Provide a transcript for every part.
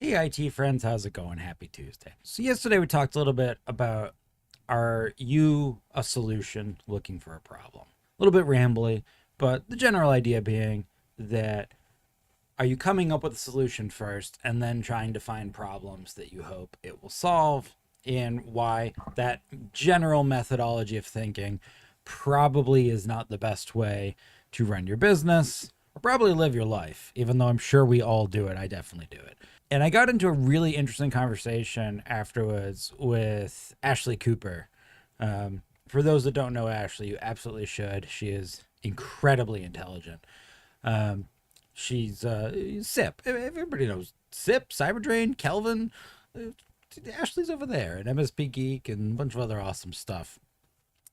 Hey IT friends, how's it going? Happy Tuesday. So yesterday we talked a little bit about, are you a solution looking for a problem? A little bit rambly, but the general idea being that, are you coming up with a solution first and then trying to find problems that you hope it will solve, and why that general methodology of thinking probably is not the best way to run your business or probably live your life, even though I'm sure we all do it. I definitely do it. And I got into a really interesting conversation afterwards with Ashley Cooper. For those that don't know Ashley, you absolutely should. She is incredibly intelligent. She's SIP. Everybody knows SIP, Cyberdrain, Kelvin. Uh, Ashley's over there, and MSP Geek, and a bunch of other awesome stuff.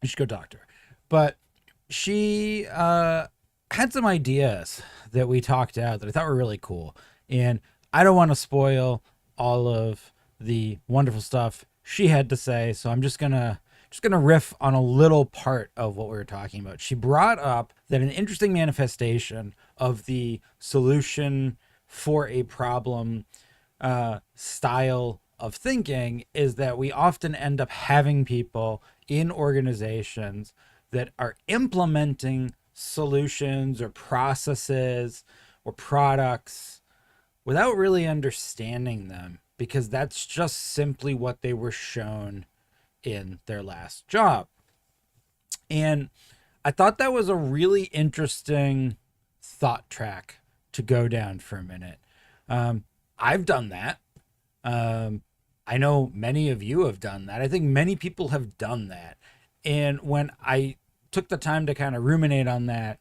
You should go talk to her. But she had some ideas that we talked out that I thought were really cool. And I don't want to spoil all of the wonderful stuff she had to say, so I'm just gonna riff on a little part of what we were talking about. She brought up that an interesting manifestation of the solution for a problem style of thinking is that we often end up having people in organizations that are implementing solutions or processes or products without really understanding them, because that's just simply what they were shown in their last job. And I thought that was a really interesting thought track to go down for a minute. I've done that. I know many of you have done that. I think many people have done that. And when I took the time to kind of ruminate on that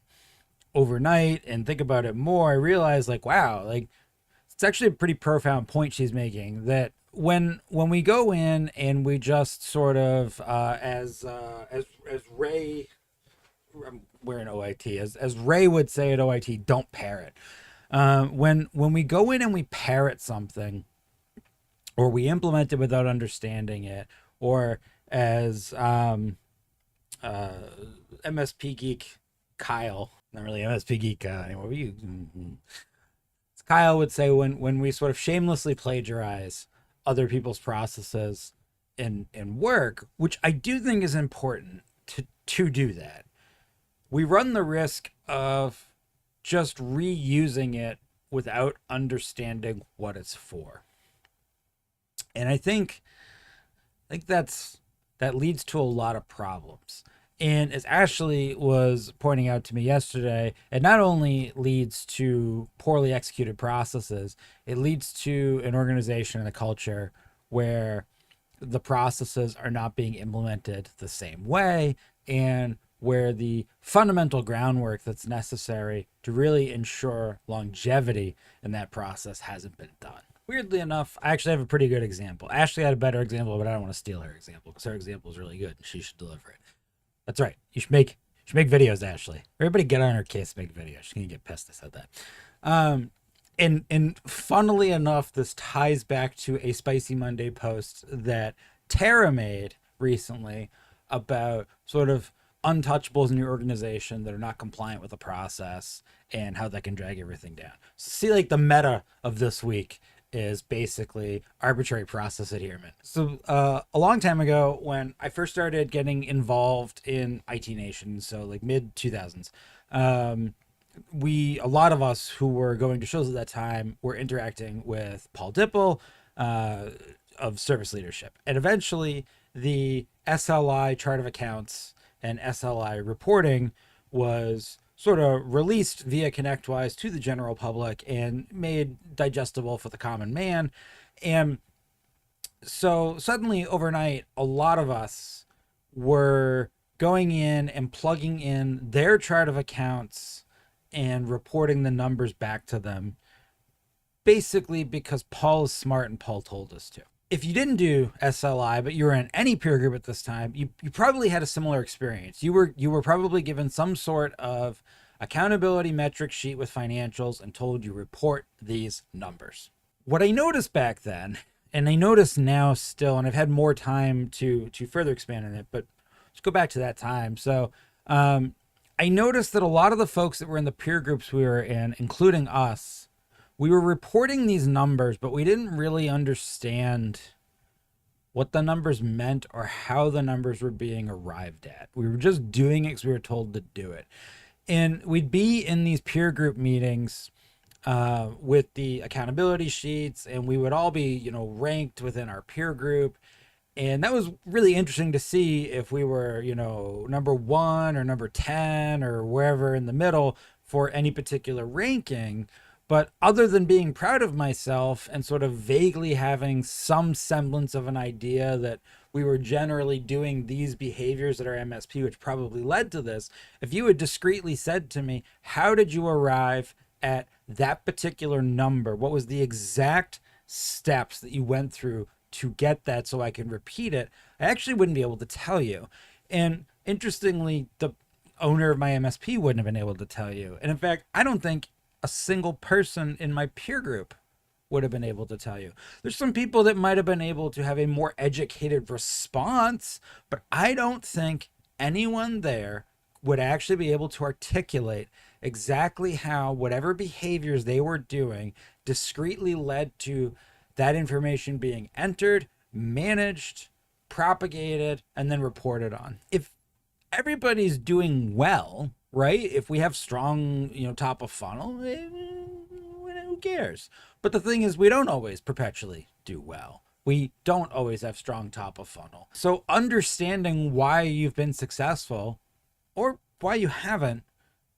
overnight and think about it more, I realized, like, wow, like, it's actually a pretty profound point she's making, that when we go in and we just sort of as Ray, I'm wearing OIT, as Ray would say at OIT, don't parrot. When we go in and we parrot something, or we implement it without understanding it, or as MSP Geek Kyle, not really MSP Geek anymore, Kyle would say, when we sort of shamelessly plagiarize other people's processes in work, which I do think is important to do that, we run the risk of just reusing it without understanding what it's for. And I think that leads to a lot of problems. And as Ashley was pointing out to me yesterday, it not only leads to poorly executed processes, it leads to an organization and a culture where the processes are not being implemented the same way, and where the fundamental groundwork that's necessary to really ensure longevity in that process hasn't been done. Weirdly enough, I actually have a pretty good example. Ashley had a better example, but I don't want to steal her example because her example is really good and she should deliver it. That's right. You should make videos, Ashley. Everybody get on her case, make videos. She's gonna get pissed I said that. And funnily enough, this ties back to a Spicy Monday post that Tara made recently about sort of untouchables in your organization that are not compliant with the process and how that can drag everything down. So see, like, the meta of this week is basically arbitrary process adherence. So a long time ago, when I first started getting involved in IT Nation, so like mid 2000s, a lot of us who were going to shows at that time were interacting with Paul Dipple of Service Leadership. And eventually the SLI chart of accounts and SLI reporting was sort of released via ConnectWise to the general public and made digestible for the common man. And so suddenly overnight, a lot of us were going in and plugging in their chart of accounts and reporting the numbers back to them, basically because Paul is smart and Paul told us to. If you didn't do SLI, but you were in any peer group at this time, you probably had a similar experience. You were probably given some sort of accountability metric sheet with financials and told you report these numbers. What I noticed back then, and I notice now still, and I've had more time to further expand on it, but let's go back to that time. So I noticed that a lot of the folks that were in the peer groups we were in, including us, we were reporting these numbers, but we didn't really understand what the numbers meant or how the numbers were being arrived at. We were just doing it because we were told to do it. And we'd be in these peer group meetings with the accountability sheets, and we would all be, ranked within our peer group. And that was really interesting to see if we were, number 1 or number 10 or wherever in the middle for any particular ranking. But other than being proud of myself and sort of vaguely having some semblance of an idea that we were generally doing these behaviors at our MSP, which probably led to this, if you had discreetly said to me, how did you arrive at that particular number? What was the exact steps that you went through to get that so I can repeat it? I actually wouldn't be able to tell you. And interestingly, the owner of my MSP wouldn't have been able to tell you. And in fact, I don't think a single person in my peer group would have been able to tell you. There's some people that might have been able to have a more educated response, but I don't think anyone there would actually be able to articulate exactly how whatever behaviors they were doing discreetly led to that information being entered, managed, propagated, and then reported on. If everybody's doing well, right? If we have strong, top of funnel, who cares? But the thing is, we don't always perpetually do well. We don't always have strong top of funnel. So understanding why you've been successful or why you haven't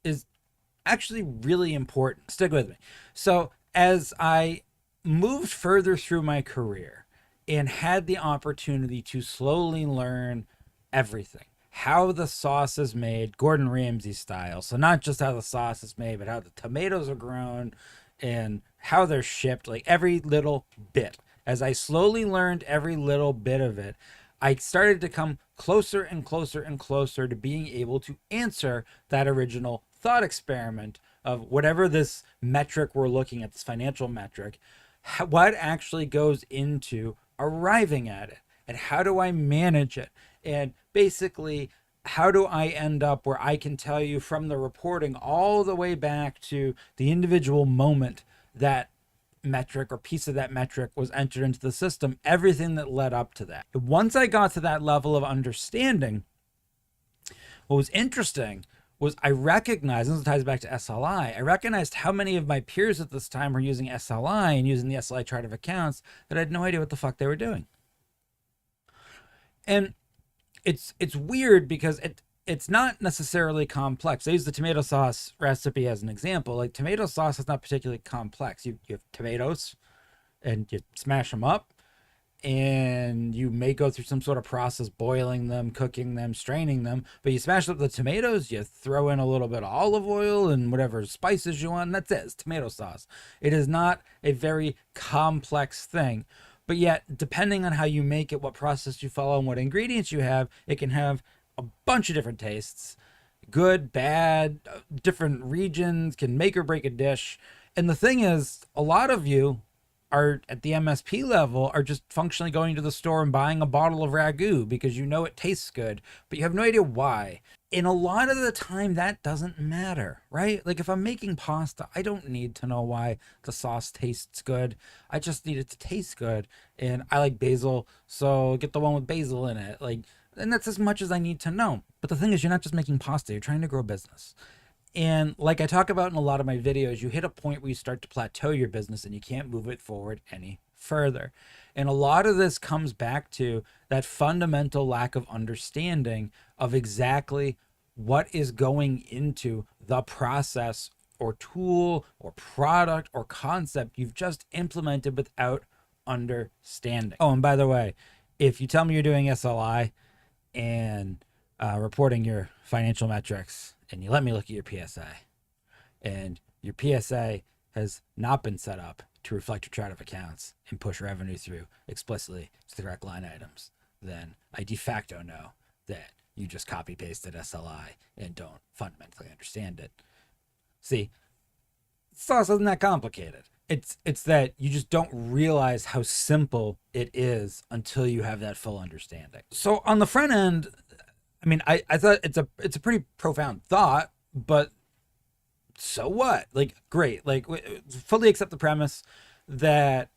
is actually really important. Stick with me. So as I moved further through my career and had the opportunity to slowly learn everything, how the sauce is made, Gordan Ramsey style. So not just how the sauce is made, but how the tomatoes are grown and how they're shipped, like every little bit. As I slowly learned every little bit of it, I started to come closer and closer and closer to being able to answer that original thought experiment of whatever this metric we're looking at, this financial metric, what actually goes into arriving at it, and how do I manage it? And basically, how do I end up where I can tell you from the reporting all the way back to the individual moment that metric or piece of that metric was entered into the system, everything that led up to that. Once I got to that level of understanding, what was interesting was I recognized, and this ties back to SLI, I recognized how many of my peers at this time were using SLI and using the SLI chart of accounts that I had no idea what the fuck they were doing. And it's weird because it's not necessarily complex. I use the tomato sauce recipe as an example. Like, tomato sauce is not particularly complex. You have tomatoes and you smash them up, and you may go through some sort of process, boiling them, cooking them, straining them, but you smash up the tomatoes, you throw in a little bit of olive oil and whatever spices you want, and that's it. It's tomato sauce. It is not a very complex thing. But yet, depending on how you make it, what process you follow, and what ingredients you have, it can have a bunch of different tastes. Good, bad, different regions can make or break a dish. And the thing is, a lot of you are at the MSP level are just functionally going to the store and buying a bottle of ragu because you know it tastes good, but you have no idea why. And a lot of the time that doesn't matter, right? Like, if I'm making pasta, I don't need to know why the sauce tastes good. I just need it to taste good. And I like basil, so get the one with basil in it. Like, and that's as much as I need to know. But the thing is, you're not just making pasta, you're trying to grow a business. And like I talk about in a lot of my videos, you hit a point where you start to plateau your business and you can't move it forward any further. And a lot of this comes back to that fundamental lack of understanding of exactly what is going into the process or tool or product or concept you've just implemented without understanding. Oh, and by the way, if you tell me you're doing SLI and reporting your financial metrics, and you let me look at your PSA, and your PSA has not been set up to reflect your chart of accounts and push revenue through explicitly to the correct line items, then I de facto know that you just copy pasted SLI and don't fundamentally understand it. See, sauce isn't that complicated. It's that you just don't realize how simple it is until you have that full understanding. So on the front end, I mean, I thought it's a pretty profound thought, but so what? Like, great. Like, fully accept the premise that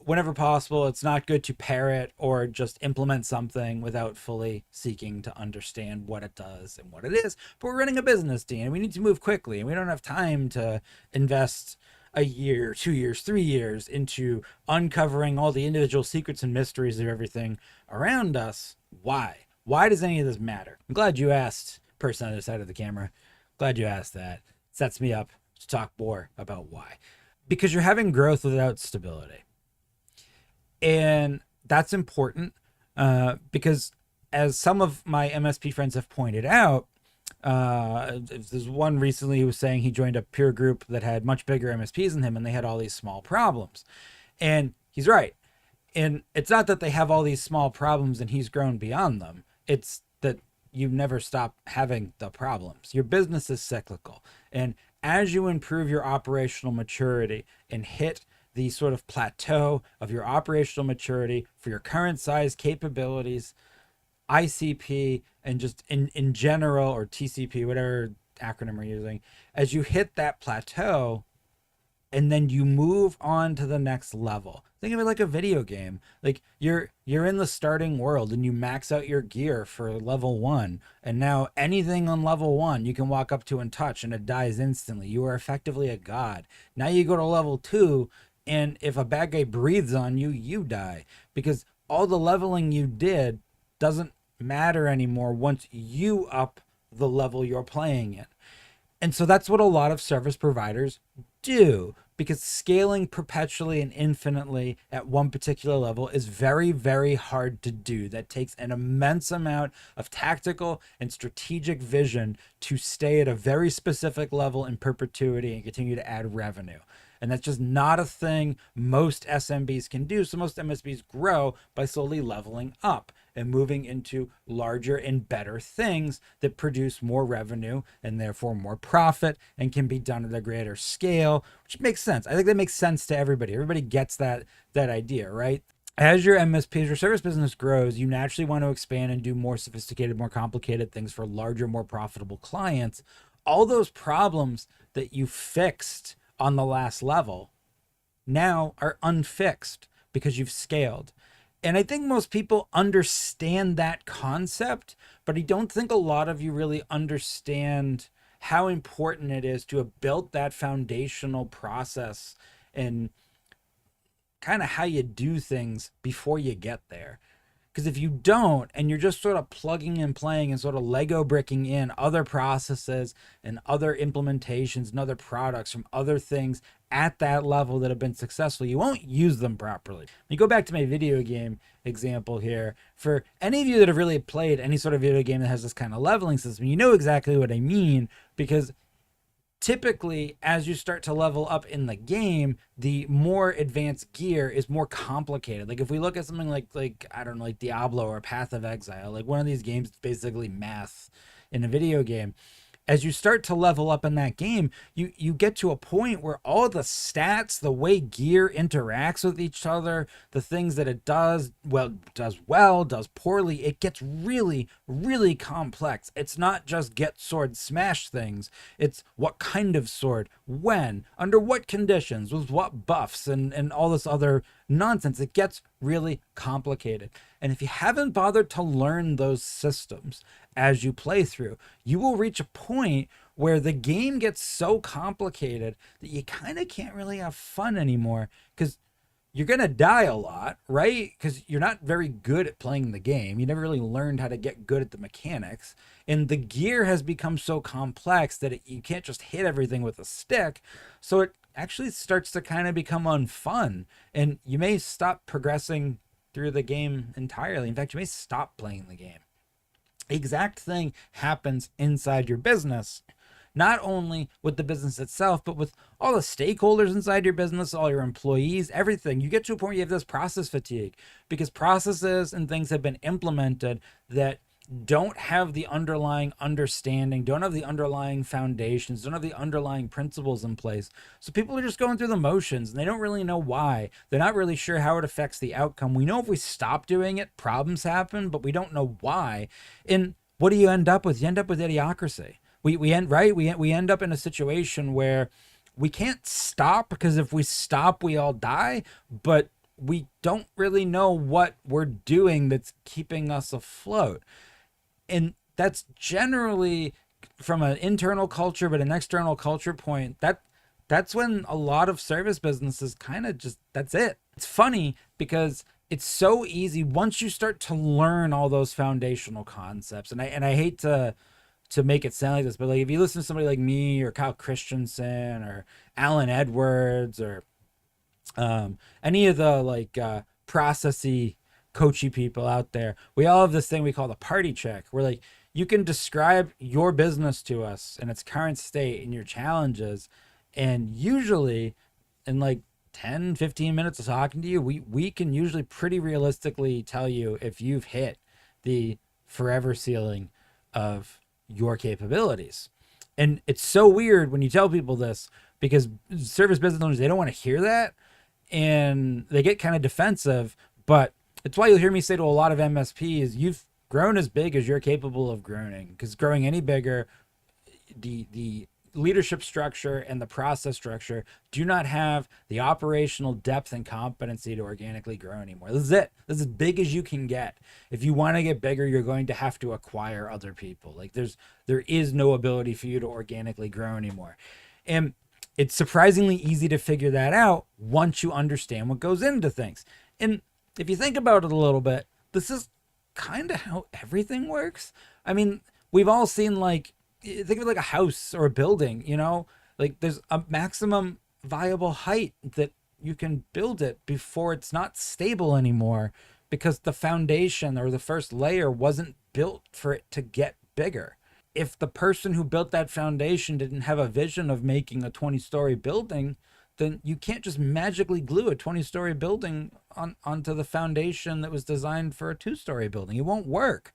whenever possible, it's not good to parrot or just implement something without fully seeking to understand what it does and what it is. But we're running a business, Dean, and we need to move quickly, and we don't have time to invest a year, 2 years, 3 years into uncovering all the individual secrets and mysteries of everything around us. Why? Why does any of this matter? I'm glad you asked, person on the other side of the camera. Glad you asked that. It sets me up to talk more about why. Because you're having growth without stability. And that's important because, as some of my MSP friends have pointed out, there's one recently who was saying he joined a peer group that had much bigger MSPs than him, and they had all these small problems. And he's right. And it's not that they have all these small problems and he's grown beyond them. It's that you never stop having the problems. Your business is cyclical. And as you improve your operational maturity and hit the sort of plateau of your operational maturity for your current size capabilities, ICP, and just in general, or TCP, whatever acronym we're using, as you hit that plateau and then you move on to the next level. Think of it like a video game. Like you're in the starting world and you max out your gear for level 1, and now anything on level 1 you can walk up to and touch and it dies instantly. You are effectively a god. Now you go to level 2, and if a bad guy breathes on you, you die, because all the leveling you did doesn't matter anymore once you up the level you're playing in. And so that's what a lot of service providers do, because scaling perpetually and infinitely at one particular level is very, very hard to do. That takes an immense amount of tactical and strategic vision to stay at a very specific level in perpetuity and continue to add revenue. And that's just not a thing most SMBs can do. So most MSBs grow by slowly leveling up and moving into larger and better things that produce more revenue and therefore more profit and can be done at a greater scale, which makes sense. I think that makes sense to everybody. Everybody gets that idea, right? As your MSP, as your service business grows, you naturally want to expand and do more sophisticated, more complicated things for larger, more profitable clients. All those problems that you fixed on the last level now are unfixed because you've scaled. And I think most people understand that concept, but I don't think a lot of you really understand how important it is to have built that foundational process and kind of how you do things before you get there. Because if you don't, and you're just sort of plugging and playing and sort of Lego bricking in other processes and other implementations and other products from other things at that level that have been successful, you won't use them properly. When you go back to my video game example here, for any of you that have really played any sort of video game that has this kind of leveling system, you know exactly what I mean, because typically, as you start to level up in the game, the more advanced gear is more complicated. Like if we look at something like I don't know, like Diablo or Path of Exile, like one of these games, it's basically math in a video game. As you start to level up in that game, you get to a point where all the stats, the way gear interacts with each other, the things that it does well, does poorly, it gets really, really complex. It's not just get sword, smash things. It's what kind of sword, when, under what conditions, with what buffs, and all this other nonsense. It gets really complicated. And if you haven't bothered to learn those systems as you play through, you will reach a point where the game gets so complicated that you kind of can't really have fun anymore, because you're going to die a lot, right? Because you're not very good at playing the game. You never really learned how to get good at the mechanics. And the gear has become so complex that you can't just hit everything with a stick. So it actually starts to kind of become unfun. And you may stop progressing through the game entirely. In fact, you may stop playing the game. The exact thing happens inside your business, not only with the business itself, but with all the stakeholders inside your business, all your employees, everything. You get to a point where you have this process fatigue, because processes and things have been implemented that don't have the underlying understanding, don't have the underlying foundations, don't have the underlying principles in place. So people are just going through the motions and they don't really know why. They're not really sure how it affects the outcome. We know if we stop doing it, problems happen, but we don't know why. And what do you end up with? You end up with idiocracy. We end up in a situation where we can't stop, because if we stop, we all die, but we don't really know what we're doing that's keeping us afloat. And that's generally from an internal culture, but an external culture point, that's when a lot of service businesses kind of just, that's it. It's funny because it's so easy once you start to learn all those foundational concepts. And I hate to make it sound like this, but like if you listen to somebody like me or Kyle Christensen or Alan Edwards or any of the like processy coachy people out there, we all have this thing we call the party check, where like you can describe your business to us in its current state and your challenges, and usually in like 10-15 minutes of talking to you, we can usually pretty realistically tell you if you've hit the forever ceiling of your capabilities. And it's so weird when you tell people this, because service business owners, they don't want to hear that, and they get kind of defensive. But it's why you'll hear me say to a lot of MSPs, you've grown as big as you're capable of growing, because growing any bigger, the leadership structure and the process structure do not have the operational depth and competency to organically grow anymore. This is it. This is as big as you can get. If you want to get bigger, you're going to have to acquire other people. Like there is no ability for you to organically grow anymore. And it's surprisingly easy to figure that out once you understand what goes into things. And if you think about it a little bit, this is kind of how everything works. I mean, we've all seen, like, think of it like a house or a building, you know, like there's a maximum viable height that you can build it before it's not stable anymore, because the foundation or the first layer wasn't built for it to get bigger. If the person who built that foundation didn't have a vision of making a 20-story building, then you can't just magically glue a 20-story building onto the foundation that was designed for a 2-story building. It won't work.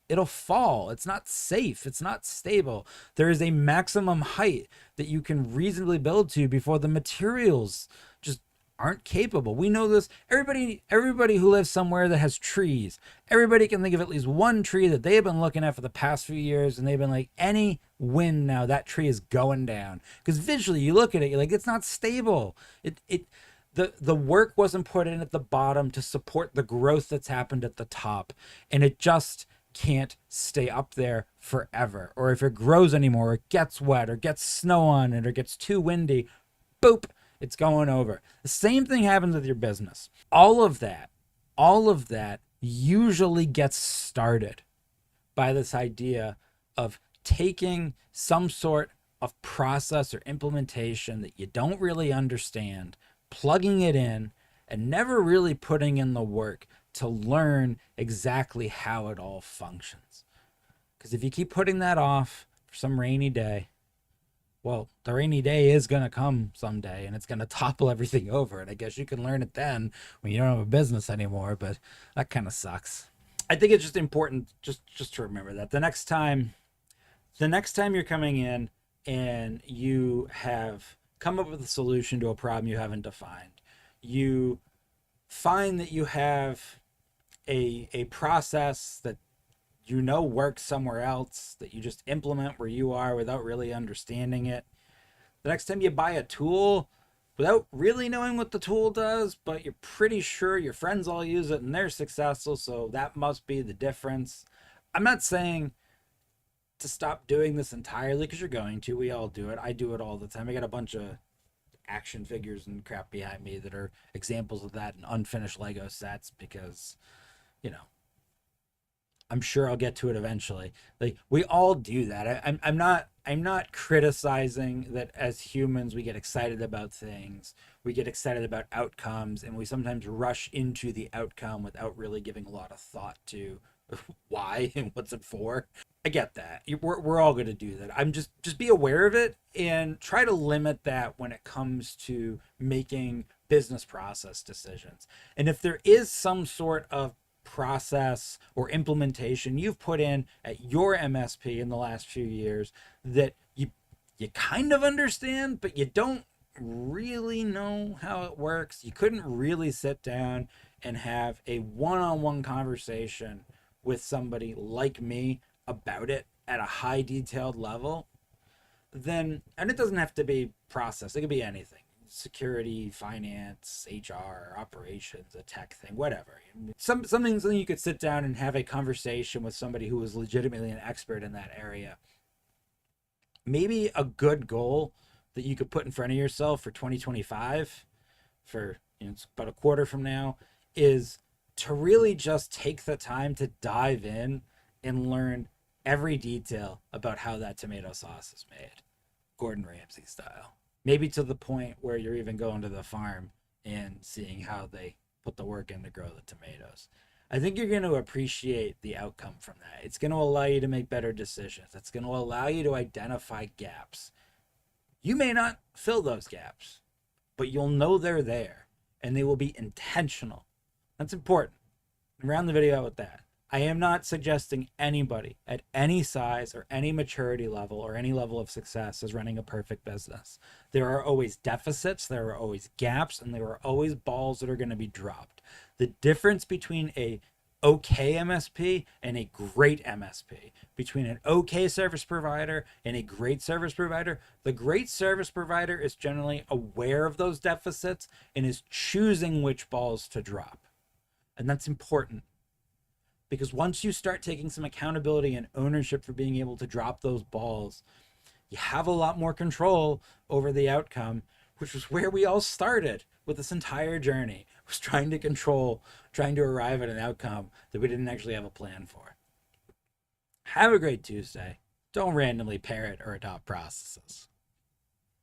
It'll fall. It's not safe. It's not stable. There is a maximum height that you can reasonably build to before the materials just aren't capable. We know this. Everybody who lives somewhere that has trees, everybody can think of at least one tree that they've been looking at for the past few years, and they've been like, any wind now, that tree is going down. Because visually you look at it, you're like, it's not stable. The work wasn't put in at the bottom to support the growth that's happened at the top, and it just can't stay up there forever. Or if it grows anymore, or it gets wet, or gets snow on it, or gets too windy, boop, it's going over. The same thing happens with your business. All of that usually gets started by this idea of taking some sort of process or implementation that you don't really understand, plugging it in, and never really putting in the work to learn exactly how it all functions. Because if you keep putting that off for some rainy day, well, the rainy day is going to come someday, and it's going to topple everything over. And I guess you can learn it then when you don't have a business anymore, but that kind of sucks. I think it's just important just to remember that the next time you're coming in and you have come up with a solution to a problem you haven't defined, you find that you have a process that you know works somewhere else that you just implement where you are without really understanding it. The next time you buy a tool without really knowing what the tool does, but you're pretty sure your friends all use it and they're successful, so that must be the difference. I'm not saying to stop doing this entirely, because you're going to. We all do it. I do it all the time. I got a bunch of action figures and crap behind me that are examples of that, and unfinished Lego sets, because, you know, I'm sure I'll get to it eventually. Like, we all do that. I'm not criticizing that as humans we get excited about things. We get excited about outcomes, and we sometimes rush into the outcome without really giving a lot of thought to why and what's it for. I get that. We're all going to do that. I'm just be aware of it and try to limit that when it comes to making business process decisions. And if there is some sort of process or implementation you've put in at your MSP in the last few years that you kind of understand, but you don't really know how it works, you couldn't really sit down and have a one-on-one conversation with somebody like me about it at a high detailed level, then, and it doesn't have to be process, it could be anything. Security, finance, HR, operations, a tech thing, whatever. Something you could sit down and have a conversation with somebody who is legitimately an expert in that area. Maybe a good goal that you could put in front of yourself for 2025, for it's about a quarter from now, is to really just take the time to dive in and learn every detail about how that tomato sauce is made, Gordan Ramsey style. Maybe to the point where you're even going to the farm and seeing how they put the work in to grow the tomatoes. I think you're going to appreciate the outcome from that. It's going to allow you to make better decisions. It's going to allow you to identify gaps. You may not fill those gaps, but you'll know they're there, and they will be intentional. That's important. Round the video out with that. I am not suggesting anybody at any size or any maturity level or any level of success is running a perfect business. There are always deficits, there are always gaps, and there are always balls that are going to be dropped. The difference between a okay MSP and a great MSP, between an okay service provider and a great service provider, the great service provider is generally aware of those deficits and is choosing which balls to drop. And that's important. Because once you start taking some accountability and ownership for being able to drop those balls, you have a lot more control over the outcome, which was where we all started with this entire journey, was trying to arrive at an outcome that we didn't actually have a plan for. Have a great Tuesday. Don't randomly parrot or adopt processes.